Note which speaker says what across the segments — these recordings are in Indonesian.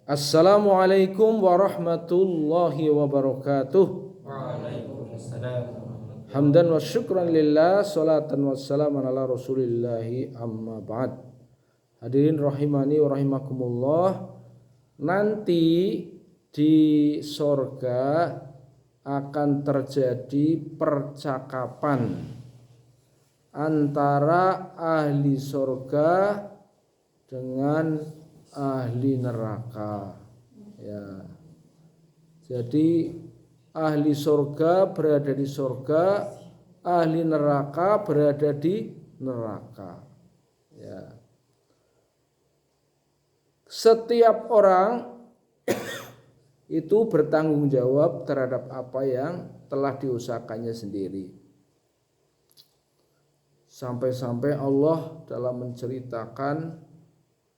Speaker 1: Assalamualaikum warahmatullahi wabarakatuh.
Speaker 2: Waalaikumsalam.
Speaker 1: Hamdan wa syukran lillah, salatan wassalaman ala rasulillahi amma ba'd. Hadirin rahimani wa rahimakumullah. Nanti di sorga akan terjadi percakapan antara ahli sorga dengan ahli neraka, ya. Jadi ahli surga berada di surga, ahli neraka berada di neraka, ya. Setiap orang itu bertanggung jawab terhadap apa yang telah diusahakannya sendiri. Sampai-sampai Allah dalam menceritakan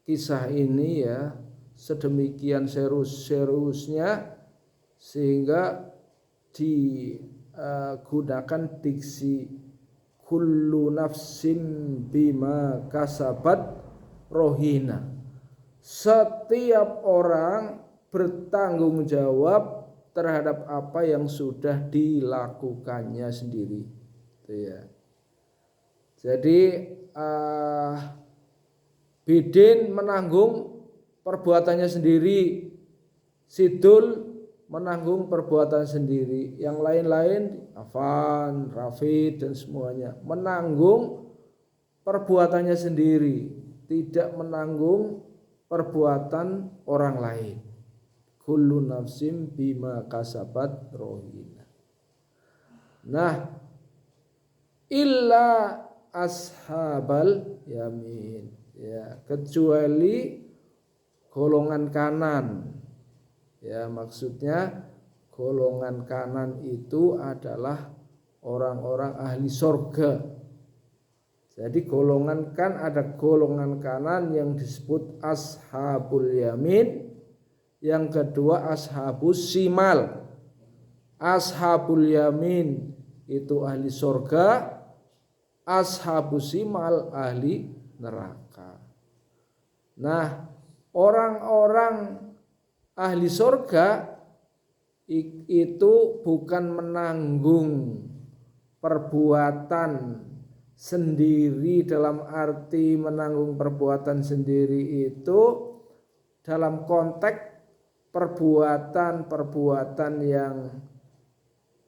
Speaker 1: kisah ini, ya, sedemikian seriusnya sehingga digunakan diksi kullu nafsin bima kasabat rohina. Setiap orang bertanggung jawab terhadap apa yang sudah dilakukannya sendiri, ya. Jadi Bidin menanggung perbuatannya sendiri, Sidul menanggung perbuatan sendiri, yang lain-lain Afan, Rafid dan semuanya menanggung perbuatannya sendiri, tidak menanggung perbuatan orang lain. Kullu nafsim bima kasabat rohina. Nah, illa ashabal yamin, ya, kecuali golongan kanan, ya, maksudnya golongan kanan itu adalah orang-orang ahli surga. Jadi golongan kan ada golongan kanan yang disebut ashabul yamin, yang kedua ashabus simal. Ashabul yamin itu ahli surga, ashabus simal ahli neraka. Nah, orang-orang ahli surga itu bukan menanggung perbuatan sendiri, dalam arti menanggung perbuatan sendiri itu dalam konteks perbuatan yang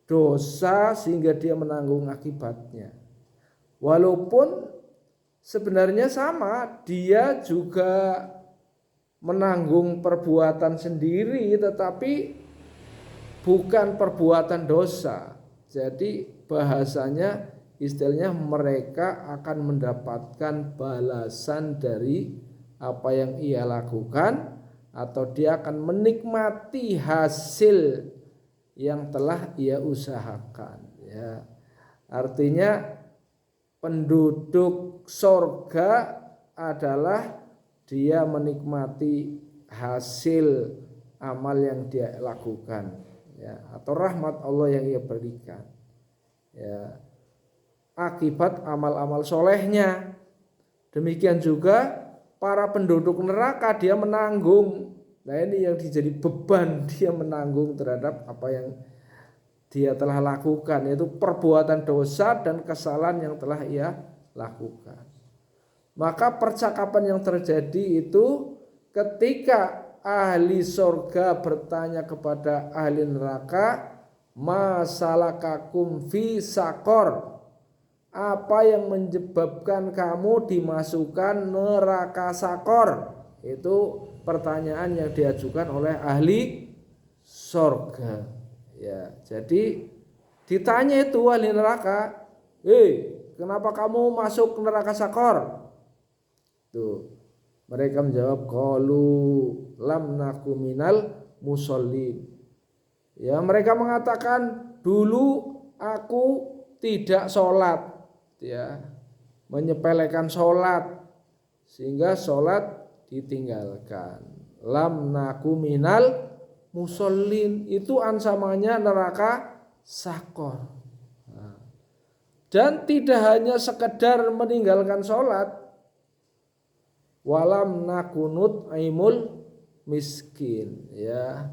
Speaker 1: dosa sehingga dia menanggung akibatnya. Walaupun sebenarnya sama, dia juga menanggung perbuatan sendiri, tetapi bukan perbuatan dosa. Jadi bahasanya, istilahnya mereka akan mendapatkan balasan dari apa yang ia lakukan, atau dia akan menikmati hasil yang telah ia usahakan, ya. Artinya penduduk surga adalah dia menikmati hasil amal yang dia lakukan, ya, atau rahmat Allah yang ia berikan, ya, akibat amal-amal solehnya. Demikian juga para penduduk neraka, dia menanggung. Nah, ini yang jadi beban, dia menanggung terhadap apa yang dia telah lakukan, yaitu perbuatan dosa dan kesalahan yang telah ia lakukan. Maka percakapan yang terjadi itu ketika ahli surga bertanya kepada ahli neraka, masalakakum fi sakor, apa yang menyebabkan kamu dimasukkan neraka sakor? Itu pertanyaan yang diajukan oleh ahli surga, ya. Jadi ditanya itu ahli neraka, kenapa kamu masuk neraka sakor? Tuh, mereka menjawab, qalu lam naku minal musallin. Ya, mereka mengatakan, dulu aku tidak sholat, ya, menyepelekan sholat sehingga sholat ditinggalkan. Lam naku minal musallin, itu ansamanya neraka sakor. Dan tidak hanya sekedar meninggalkan sholat, walam nakunut aimul miskin, ya.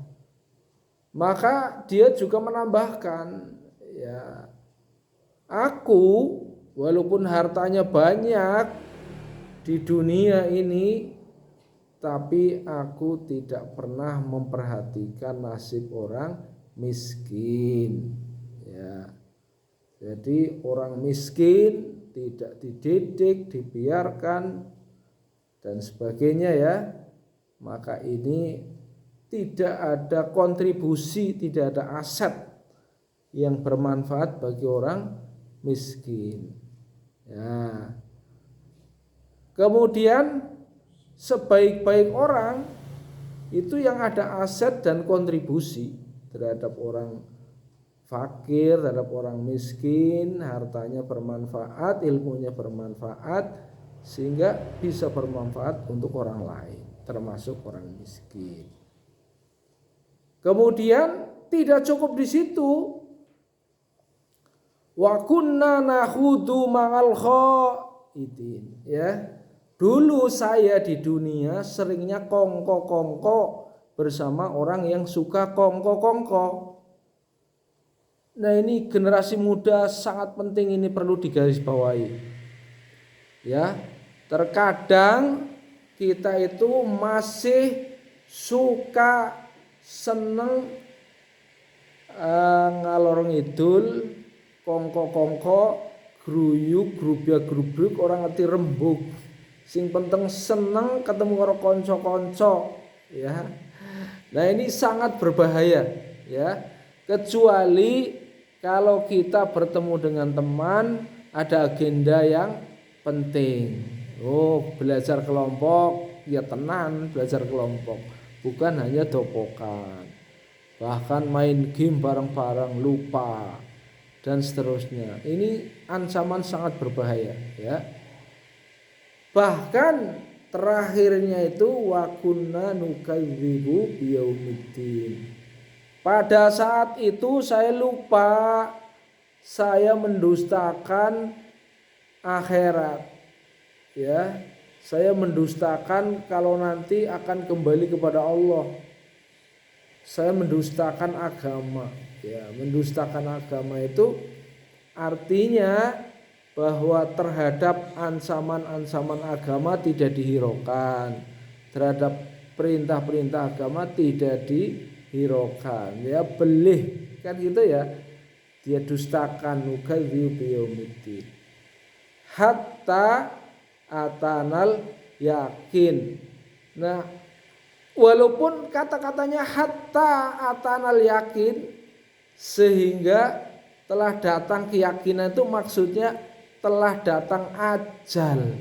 Speaker 1: Maka dia juga menambahkan, ya, aku walaupun hartanya banyak di dunia ini, tapi aku tidak pernah memperhatikan nasib orang miskin, ya. Jadi orang miskin tidak dididik, dibiarkan dan sebagainya, ya. Maka ini tidak ada kontribusi, tidak ada aset yang bermanfaat bagi orang miskin. Ya. Kemudian sebaik-baik orang itu yang ada aset dan kontribusi terhadap orang fakir, terhadap orang miskin, hartanya bermanfaat, ilmunya bermanfaat, sehingga bisa bermanfaat untuk orang lain, termasuk orang miskin. Kemudian tidak cukup di situ. Wa kunna nakhudu ma'al khaidin, ya. Dulu saya di dunia seringnya kongko-kongko bersama orang yang suka kongko-kongko. Nah, ini generasi muda sangat penting, ini perlu digarisbawahi. Ya, terkadang kita itu masih suka seneng ngalor ngidul, kongko-kongko, gruyuk, grubya-grubruk, orang ngerti rembug. Sing penting seneng ketemu karo konco-konco, ya. Nah, ini sangat berbahaya, ya. Kecuali kalau kita bertemu dengan teman ada agenda yang penting. Oh, belajar kelompok, ya tenan belajar kelompok, bukan hanya dopokan. Bahkan main game bareng-bareng lupa dan seterusnya. Ini ancaman sangat berbahaya, ya. Bahkan terakhirnya itu wa kunna nukadzibu biyaumiddin. Pada saat itu saya lupa, saya mendustakan akhirat, ya. Saya mendustakan kalau nanti akan kembali kepada Allah. Saya mendustakan agama, ya. Mendustakan agama itu artinya bahwa terhadap ancaman-ancaman agama tidak dihiraukan, terhadap perintah-perintah agama tidak dihiraukan, ya. Belih kan gitu, ya. Dia dustakan, nukadzibu biyaumiddin hatta atanal yakin. Nah, walaupun kata-katanya hatta atanal yakin, sehingga telah datang keyakinan, itu maksudnya telah datang ajal,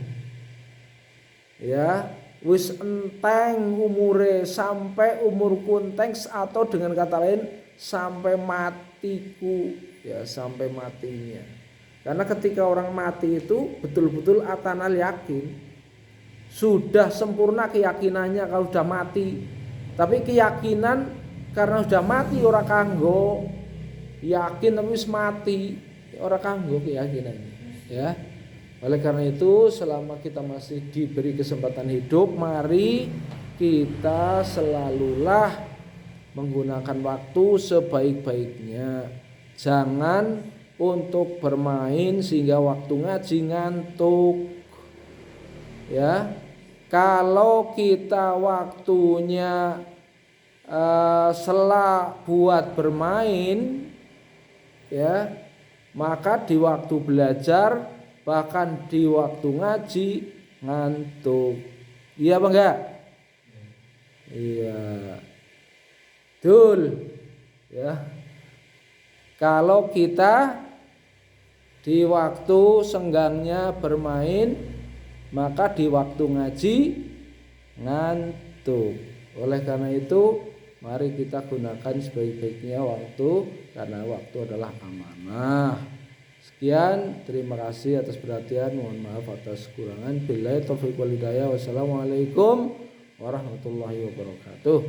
Speaker 1: ya. Wis enteng umure, sampai umurku enteng, atau dengan kata lain sampai matiku, ya, sampai matinya. Karena ketika orang mati itu betul-betul atanal yakin, sudah sempurna keyakinannya kalau sudah mati. Tapi keyakinan karena sudah mati ora kanggo, yakin tapi wis mati ora kanggo keyakinannya, ya. Oleh karena itu, selama kita masih diberi kesempatan hidup, mari kita selalulah menggunakan waktu sebaik-baiknya. Jangan untuk bermain sehingga waktu ngaji ngantuk, ya. Kalau kita waktunya sela buat bermain, ya, maka di waktu belajar, bahkan di waktu ngaji ngantuk. Iya apa enggak? Iya. Betul, ya. Kalau kita di waktu senggangnya bermain, maka di waktu ngaji ngantuk. Oleh karena itu, mari kita gunakan sebaik-baiknya waktu, karena waktu adalah amanah. Sekian, terima kasih atas perhatian, mohon maaf atas kekurangan. Billahi taufiq wal hidayah. Wassalamualaikum warahmatullahi wabarakatuh.